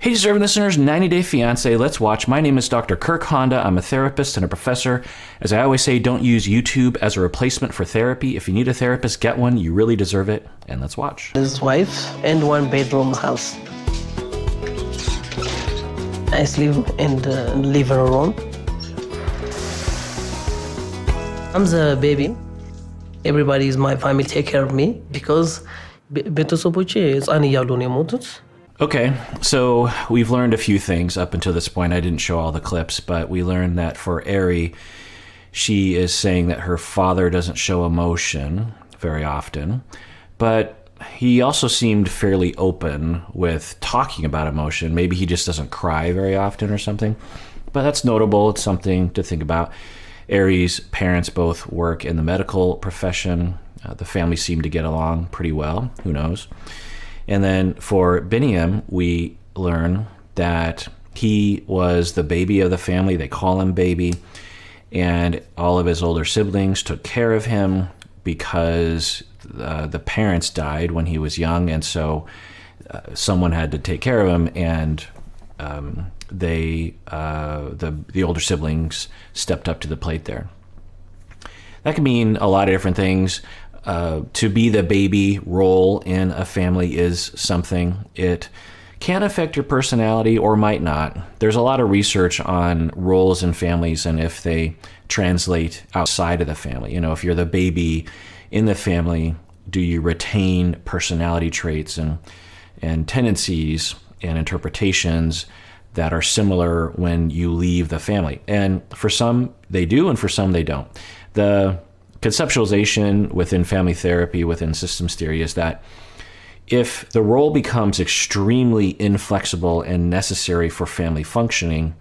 Hey, deserving listeners, 90 Day Fiancé, let's watch. My name is Dr. Kirk Honda. I'm a therapist and a professor. As I always say, don't use YouTube as a replacement for therapy. If you need a therapist, get one. You really deserve it. And let's watch. His wife and one-bedroom house. I sleep in the living room. I'm the baby. Everybody in my family take care of me because ቤተሰቦቼ ሕፃን እያሉ ነው የሞቱት። Okay, so we've learned a few things up until this point. I didn't show all the clips, but we learned that for Ari, she is saying that her father doesn't show emotion very often, but he also seemed fairly open with talking about emotion. Maybe he just doesn't cry very often or something, but that's notable. It's something to think about. Ari's parents both work in the medical profession. The family seemed to get along pretty well. Who knows? And then for Biniyam, we learn that he was the baby of the family. They call him baby. And all of his older siblings took care of him because the parents died when he was young. And so someone had to take care of him. And the older siblings stepped up to the plate there. That can mean a lot of different things. To be the baby role in a family is something. It can affect your personality or might not. There's a lot of research on roles in families and if they translate outside of the family. You know, if you're the baby in the family, do you retain personality traits and tendencies and interpretations that are similar when you leave the family? And for some, they do, and for some, they don't. The conceptualization within family therapy, within systems theory, is that if the role becomes extremely inflexible and necessary for family functioning,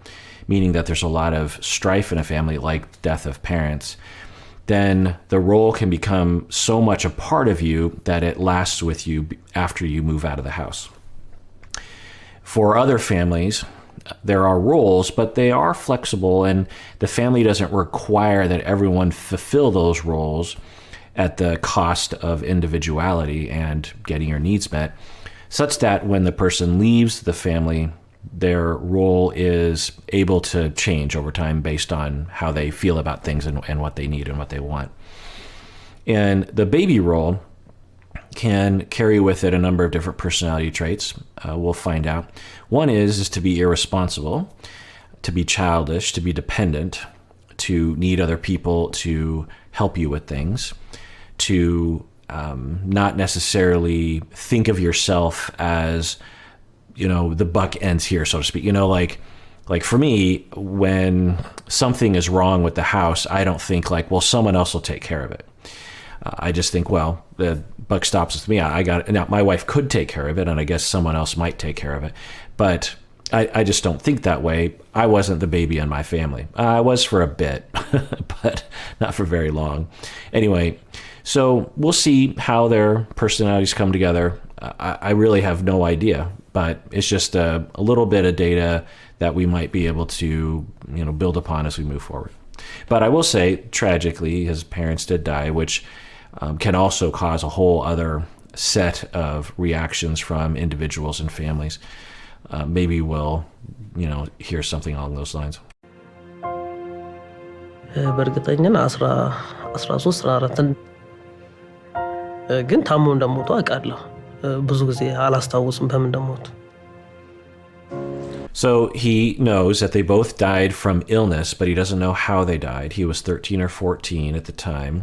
meaning that there's a lot of strife in a family, like death of parents, then the role can become so much a part of you that it lasts with you after you move out of the house. For other families, there are roles, but they are flexible, and the family doesn't require that everyone fulfill those roles at the cost of individuality and getting your needs met, such that when the person leaves the family, their role is able to change over time based on how they feel about things and what they need and what they want. And the baby role can carry with it a number of different personality traits. We'll find out. One is to be irresponsible, to be childish, to be dependent, to need other people to help you with things, to not necessarily think of yourself as, you know, the buck ends here, so to speak. You know, like for me, when something is wrong with the house, I don't think like, well, someone else will take care of it. I just think, well, the buck stops with me. I got it. Now, my wife could take care of it, and I guess someone else might take care of it. But I just don't think that way. I wasn't the baby in my family. I was for a bit, but not for very long. Anyway, so we'll see how their personalities come together. I really have no idea, but it's just a little bit of data that we might be able to, you know, build upon as we move forward. But I will say, tragically, his parents did die, which can also cause a whole other set of reactions from individuals and families. Maybe we'll, you know, hear something along those lines. በእርግጠኝና 13 14 ግን ታሞ እንደሞቱ አውቃለሁ። ብዙ ጊዜ አላስታውስም በምን እንደሞቱ። So he knows that they both died from illness, but he doesn't know how they died. He was 13 or 14 at the time.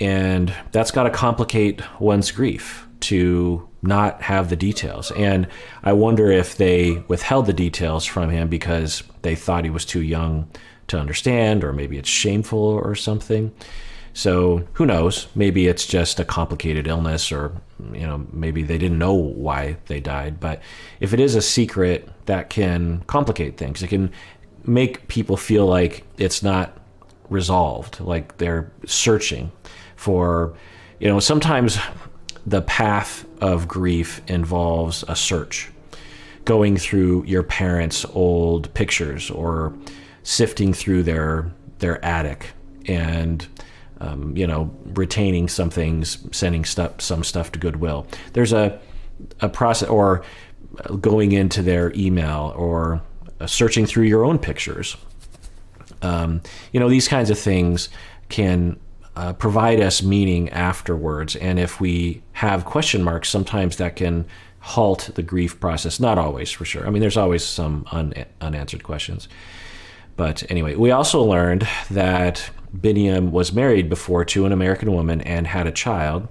And that's got to complicate one's grief to not have the details. And I wonder if they withheld the details from him because they thought he was too young to understand, or maybe it's shameful or something. So who knows? Maybe it's just a complicated illness, or, you know, maybe they didn't know why they died. But if it is a secret, that can complicate things. It can make people feel like it's not resolved, like they're searching for, you know, sometimes the path of grief involves a search, going through your parents' old pictures or sifting through their attic and you know, retaining some things, sending some stuff to Goodwill. There's a process, or going into their email or searching through your own pictures. These kinds of things can provide us meaning afterwards. And if we have question marks, sometimes that can halt the grief process. Not always, for sure. I mean, there's always some unanswered questions. But anyway, we also learned that Biniyam was married before to an American woman and had a child.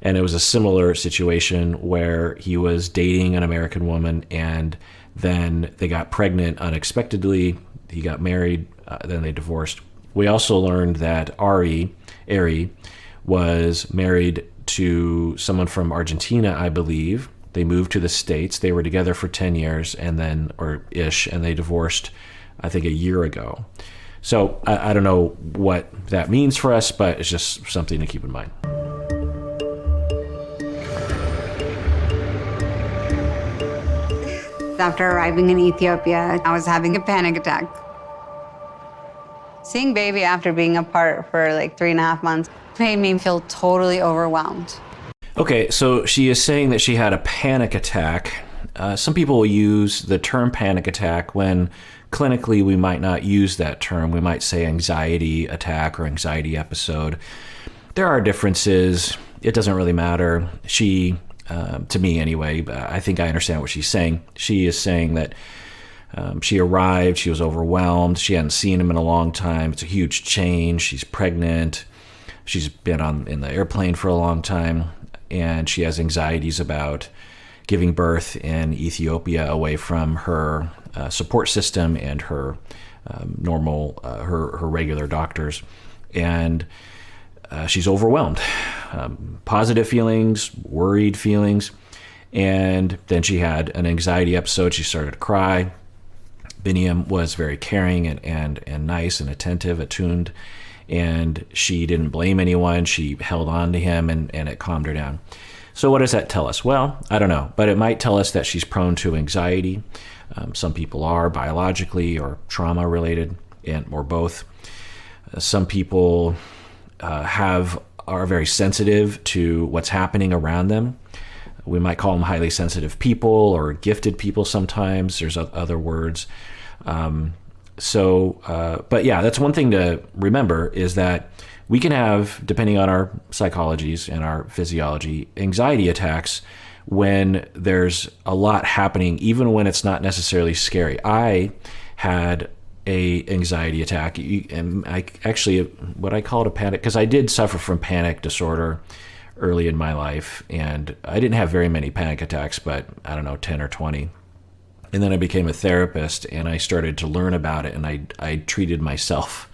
And it was a similar situation where he was dating an American woman and then they got pregnant unexpectedly. He got married, then they divorced. We also learned that Ari was married to someone from Argentina, I believe. They moved to the States. They were together for 10 years and they divorced, I think, a year ago. So I don't know what that means for us, but it's just something to keep in mind. After arriving in Ethiopia, I was having a panic attack. Seeing baby after being apart for like 3.5 months made me feel totally overwhelmed. Okay, so she is saying that she had a panic attack. Some people will use the term panic attack when clinically we might not use that term. We might say anxiety attack or anxiety episode. There are differences. It doesn't really matter. She, to me anyway, I think I understand what she's saying. She is saying that she arrived, she was overwhelmed, she hadn't seen him in a long time. It's a huge change. She's pregnant. She's been in the airplane for a long time, and she has anxieties about giving birth in Ethiopia away from her support system and her normal, her regular doctors. And she's overwhelmed. Positive feelings, worried feelings. And then she had an anxiety episode. She started to cry. Biniyam was very caring and nice and attentive, attuned, and she didn't blame anyone. She held on to him, and it calmed her down. So what does that tell us? Well, I don't know, but it might tell us that she's prone to anxiety. Some people are biologically or trauma related, or both. Some people are very sensitive to what's happening around them. We might call them highly sensitive people or gifted people sometimes. There's other words. But yeah, that's one thing to remember, is that we can have, depending on our psychologies and our physiology, anxiety attacks when there's a lot happening, even when it's not necessarily scary. I had a anxiety attack, and I actually, what I call it a panic, because I did suffer from panic disorder early in my life, and I didn't have very many panic attacks, but I don't know, 10 or 20. And then I became a therapist, and I started to learn about it, and I treated myself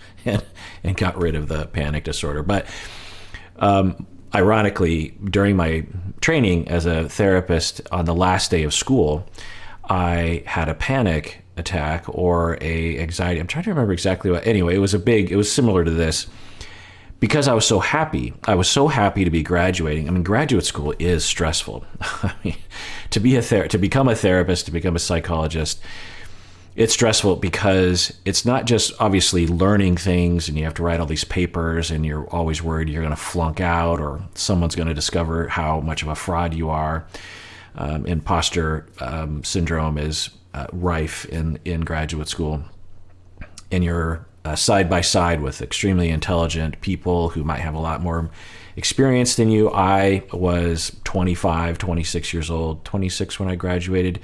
and got rid of the panic disorder. But ironically, during my training as a therapist on the last day of school, I had a panic attack or a anxiety. I'm trying to remember exactly what. Anyway, it was similar to this, because I was so happy. I was so happy to be graduating. I mean, graduate school is stressful. I mean, to become a therapist, to become a psychologist, it's stressful because it's not just obviously learning things and you have to write all these papers and you're always worried you're going to flunk out or someone's going to discover how much of a fraud you are. Imposter syndrome is rife in graduate school. And you're side by side with extremely intelligent people who might have a lot more experience than you. I was 25, 26 years old, 26 when I graduated.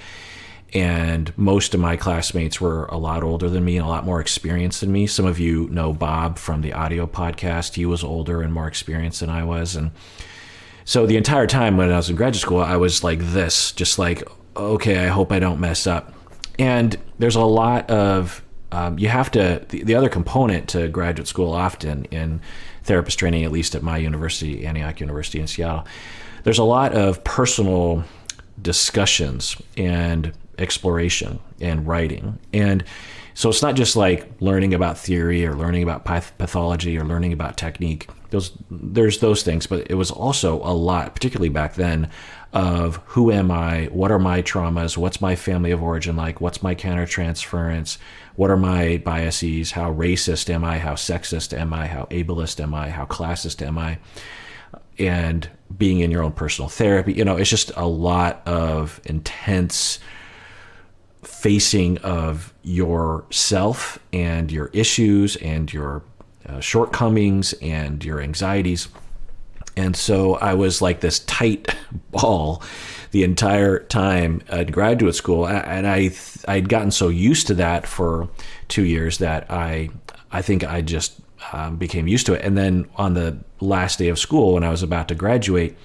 And most of my classmates were a lot older than me and a lot more experienced than me. Some of you know Bob from the audio podcast. He was older and more experienced than I was. And so the entire time when I was in graduate school, I was like this, just like, okay, I hope I don't mess up. And there's a lot of, you have to, the other component to graduate school often in therapist training, at least at my university, Antioch University in Seattle, there's a lot of personal discussions and exploration and writing. And so it's not just like learning about theory or learning about pathology or learning about technique. There's those things, but it was also a lot, particularly back then, of who am I, what are my traumas, what's my family of origin like, what's my countertransference, what are my biases, how racist am I, how sexist am I, how ableist am I, how classist am I. And being in your own personal therapy. It's just a lot of intense facing of yourself and your issues and your shortcomings and your anxieties. And so I was like this tight ball the entire time in graduate school. And I'd gotten so used to that for 2 years that I think I just became used to it. And then on the last day of school, when I was about to graduate,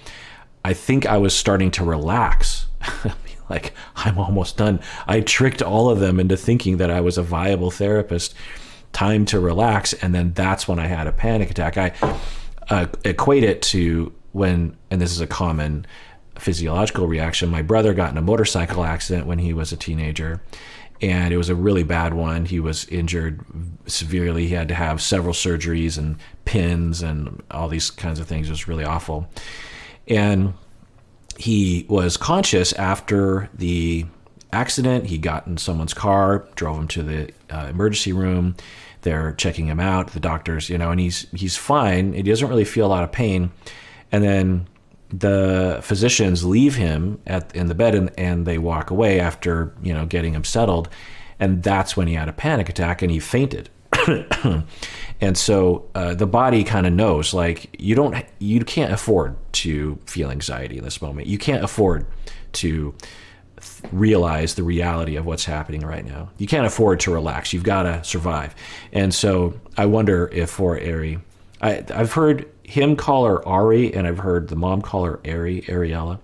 I think I was starting to relax. Like, I'm almost done. I tricked all of them into thinking that I was a viable therapist. Time to relax. And then that's when I had a panic attack. I equate it to when, and this is a common physiological reaction, my brother got in a motorcycle accident when he was a teenager, and it was a really bad one. He was injured severely. He had to have several surgeries and pins and all these kinds of things. It was really awful. And he was conscious after the accident. He got in someone's car, drove him to the emergency room. They're checking him out, the doctors, and he's fine. He doesn't really feel a lot of pain. And then the physicians leave him in the bed and they walk away after, getting him settled. And that's when he had a panic attack and he fainted. And so the body kind of knows, like, you can't afford to feel anxiety in this moment. You can't afford to realize the reality of what's happening right now. You can't afford to relax. You've got to survive. And so I wonder if for Ari, I've heard him call her Ari, and I've heard the mom call her Ariela.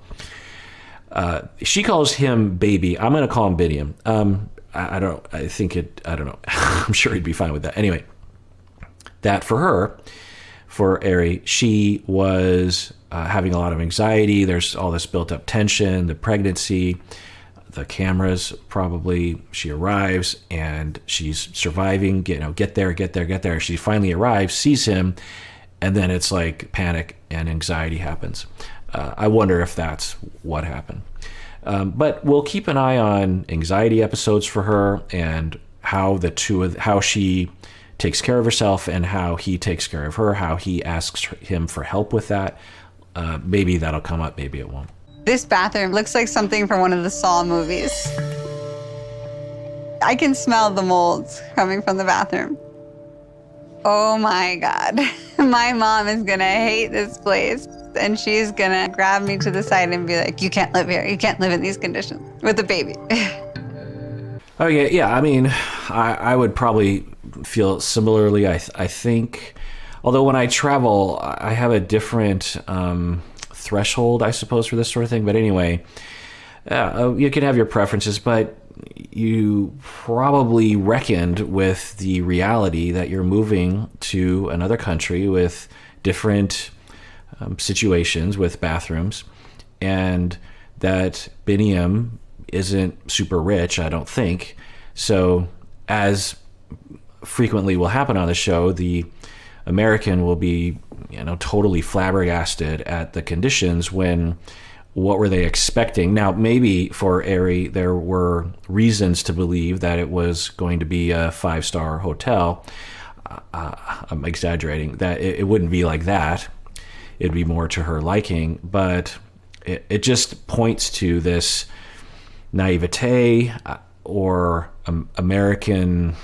She calls him baby. I'm going to call him Biniyam. I don't know. I'm sure he'd be fine with that. Anyway, that for Ari, she was having a lot of anxiety. There's all this built up tension, the pregnancy, the cameras probably. She arrives and she's surviving, get there. She finally arrives, sees him, and then it's like panic and anxiety happens. I wonder if that's what happened. But we'll keep an eye on anxiety episodes for her and how how she takes care of herself and how he takes care of her, how he asks him for help with that. Maybe that'll come up, maybe it won't. This bathroom looks like something from one of the Saw movies. I can smell the molds coming from the bathroom. Oh my God. My mom is gonna hate this place, and she's gonna grab me to the side and be like, you can't live here. You can't live in these conditions with a baby. Oh yeah. I mean, I would probably feel similarly. I think, although when I travel, I have a different threshold, I suppose, for this sort of thing. But anyway, you can have your preferences, but you probably reckoned with the reality that you're moving to another country with different situations with bathrooms, and that Biniyam isn't super rich, I don't think. So, as frequently will happen on the show, the American will be, totally flabbergasted at the conditions when what were they expecting? Now, maybe for Ari, there were reasons to believe that it was going to be a 5-star hotel. I'm exaggerating, that it wouldn't be like that. It'd be more to her liking, but it just points to this naivete or American,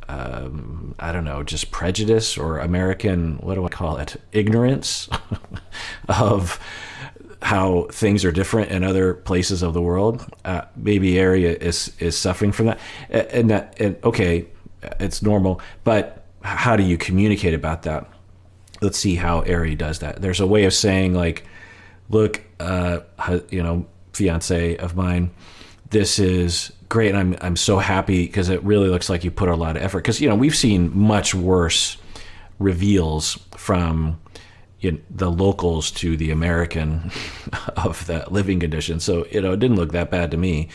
I don't know, just prejudice, or American, what do I call it? Ignorance of how things are different in other places of the world. Maybe Ari is suffering from that. And okay, it's normal, but how do you communicate about that? Let's see how Ari does that. There's a way of saying, like, look, fiance of mine, this is great, and I'm so happy because it really looks like you put a lot of effort. Because we've seen much worse reveals from the locals to the American of the living conditions. So it didn't look that bad to me.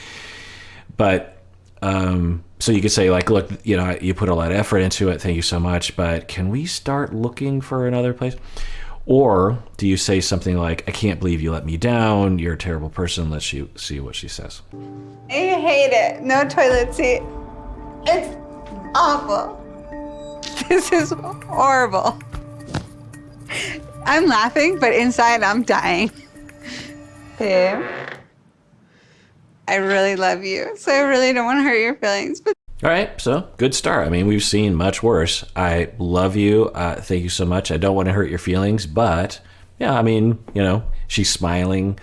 But so you could say, like, look, you put a lot of effort into it. Thank you so much. But can we start looking for another place? Or do you say something like, I can't believe you let me down. You're a terrible person. Let's see what she says. I hate it. No toilet seat. It's awful. This is horrible. I'm laughing, but inside I'm dying. Babe, I really love you, so I really don't want to hurt your feelings. But All right, so good start. I mean, we've seen much worse. I love you. Thank you so much. I don't want to hurt your feelings, but yeah, I mean, she's smiling.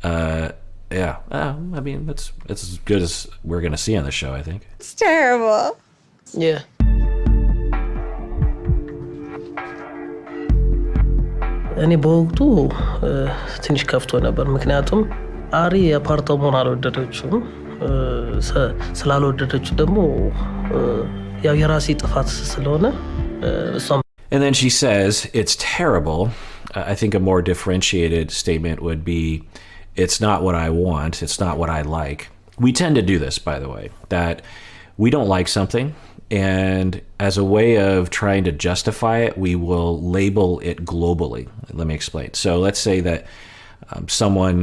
I mean, it's as good as we're going to see on the show, I think. it's terrible. Yeah. እኔ በወቅቱ ትንሽ ከፍቶ ነበር። ምክንያቱም አሪ የአፓርታማውን አልወደደችውም። ስላልወደደችው ደግሞ ያው የራሴ ጥፋት ስለሆነ እሷም And then she says, it's terrible. I think a more differentiated statement would be, it's not what I want. It's not what I like. We tend to do this, by the way, that we don't like something. And as a way of trying to justify it, we will label it globally. Let me explain. So let's say that someone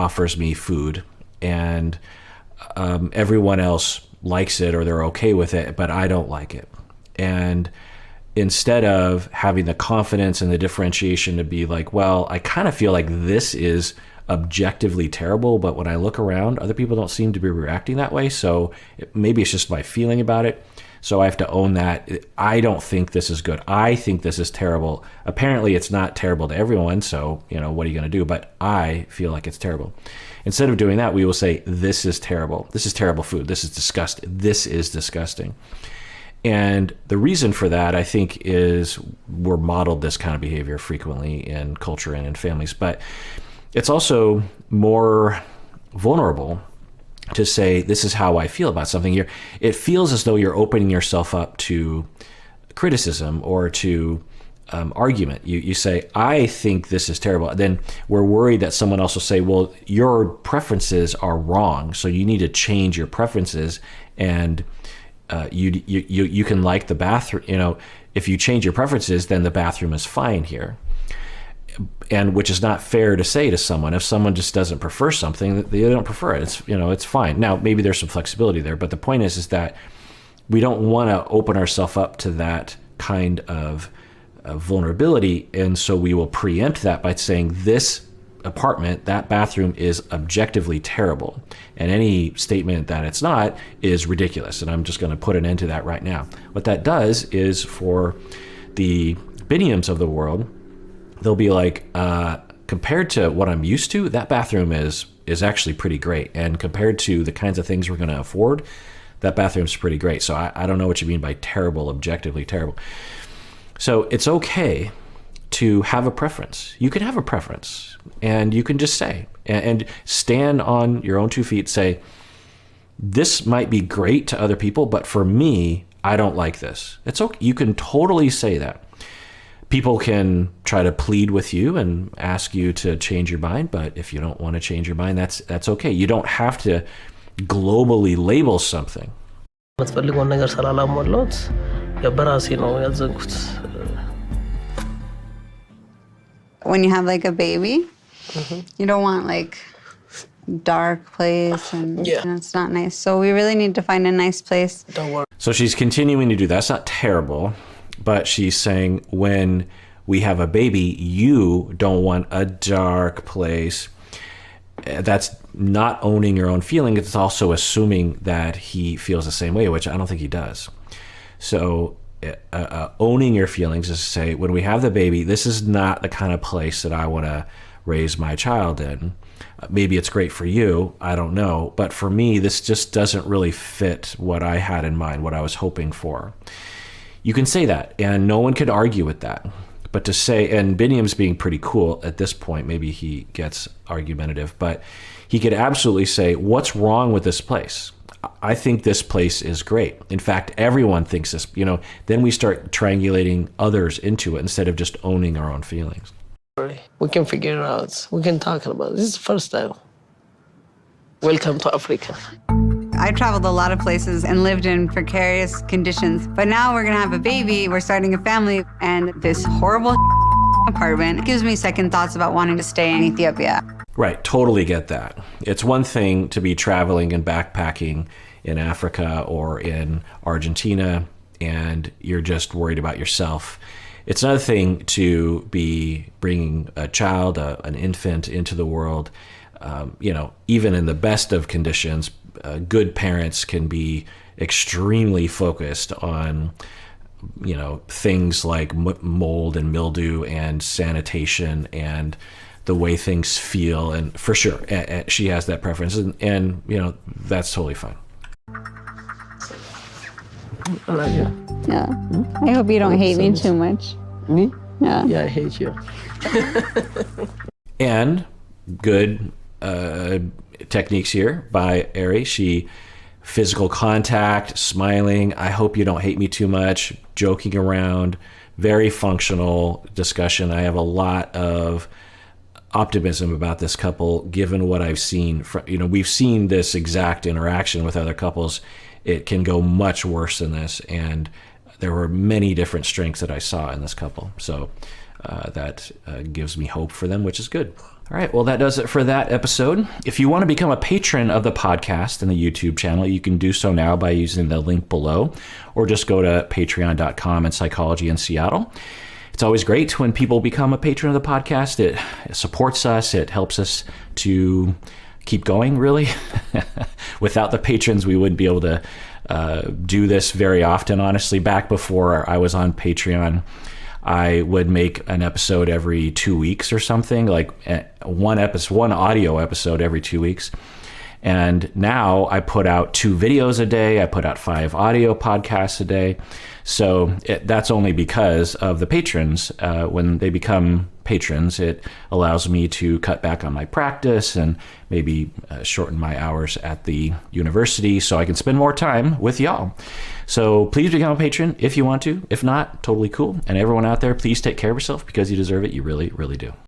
offers me food and everyone else likes it or they're okay with it, but I don't like it. And instead of having the confidence and the differentiation to be like, well, I kind of feel like this is objectively terrible, but when I look around, other people don't seem to be reacting that way. So maybe it's just my feeling about it. So I have to own that. I don't think this is good. I think this is terrible. Apparently it's not terrible to everyone. So, what are you going to do? But I feel like it's terrible. Instead of doing that, we will say, this is terrible. This is terrible food. This is disgusting. This is disgusting. And the reason for that, I think, is we're modeled this kind of behavior frequently in culture and in families. But it's also more vulnerable to say, this is how I feel about something. It feels as though you're opening yourself up to criticism or to argument. You say, I think this is terrible. Then we're worried that someone else will say, well, your preferences are wrong, so you need to change your preferences, and you can like the bathroom. If you change your preferences, then the bathroom is fine here. And which is not fair to say to someone. If someone just doesn't prefer something, they don't prefer it. It's fine. Now, maybe there's some flexibility there, but the point is that we don't want to open ourselves up to that kind of vulnerability, and so we will preempt that by saying, this apartment, that bathroom is objectively terrible, and any statement that it's not is ridiculous, and I'm just going to put an end to that right now. What that does is, for the Biniyams of the world, they'll be like, compared to what I'm used to, that bathroom is actually pretty great. And compared to the kinds of things we're going to afford, that bathroom's pretty great. So I don't know what you mean by terrible, objectively terrible. So it's okay to have a preference. You can have a preference, and you can just say, and stand on your own 2 feet, say, this might be great to other people, but for me, I don't like this. It's okay. You can totally say that. People can try to plead with you and ask you to change your mind, but if you don't want to change your mind, that's okay. You don't have to globally label something. የምትፈልገውን ነገር ስላላሟላሁት በራሴ ነው ያዘንኩት። When you have like a baby, you don't want like dark place, and it's not nice. So we really need to find a nice place. Don't worry. So she's continuing to do that. It's not terrible. But she's saying, when we have a baby, you don't want a dark place. That's not owning your own feeling. It's also assuming that he feels the same way, which I don't think he does. So owning your feelings is to say, when we have the baby, this is not the kind of place that I want to raise my child in. Maybe it's great for you. I don't know. But for me, this just doesn't really fit what I had in mind, what I was hoping for. You can say that, and no one could argue with that. But to say, and Biniyam's being pretty cool at this point, maybe he gets argumentative, but he could absolutely say, what's wrong with this place? I think this place is great. In fact, everyone thinks this, then we start triangulating others into it instead of just owning our own feelings. We can figure it out. We can talk about it. This is the first time. Welcome to Africa. I traveled a lot of places and lived in precarious conditions, but now we're gonna have a baby, we're starting a family, and this horrible apartment gives me second thoughts about wanting to stay in Ethiopia. Right, totally get that. It's one thing to be traveling and backpacking in Africa or in Argentina, and you're just worried about yourself. it's another thing to be bringing a child, an infant into the world. Even in the best of conditions, good parents can be extremely focused on, things like mold and mildew and sanitation and the way things feel. And for sure, she has that preference, and that's totally fine. I love you. Yeah. I hope you don't hate me too much. Me? Yeah. Yeah, I hate you. And good techniques here by Ari. She physical contact, smiling, I hope you don't hate me too much, joking around, very functional discussion. I have a lot of optimism about this couple given what I've seen. We've seen this exact interaction with other couples. It can go much worse than this, and there were many different strengths that I saw in this couple. So that gives me hope for them, which is good. All right, well, that does it for that episode. If you want to become a patron of the podcast and the YouTube channel, you can do so now by using the link below, or just go to patreon.com and Psychology in Seattle. It's always great when people become a patron of the podcast. It supports us. It helps us to keep going, really. Without the patrons, we wouldn't be able to do this very often. Honestly, back before I was on Patreon, I would make an episode every 2 weeks or something, like one audio episode every 2 weeks. And now I put out 2 videos a day. I put out 5 audio podcasts a day. So that's only because of the patrons. When they become patrons, it allows me to cut back on my practice and maybe shorten my hours at the university so I can spend more time with y'all. So please become a patron if you want to. If not, totally cool. And everyone out there, please take care of yourself because you deserve it. You really, really do.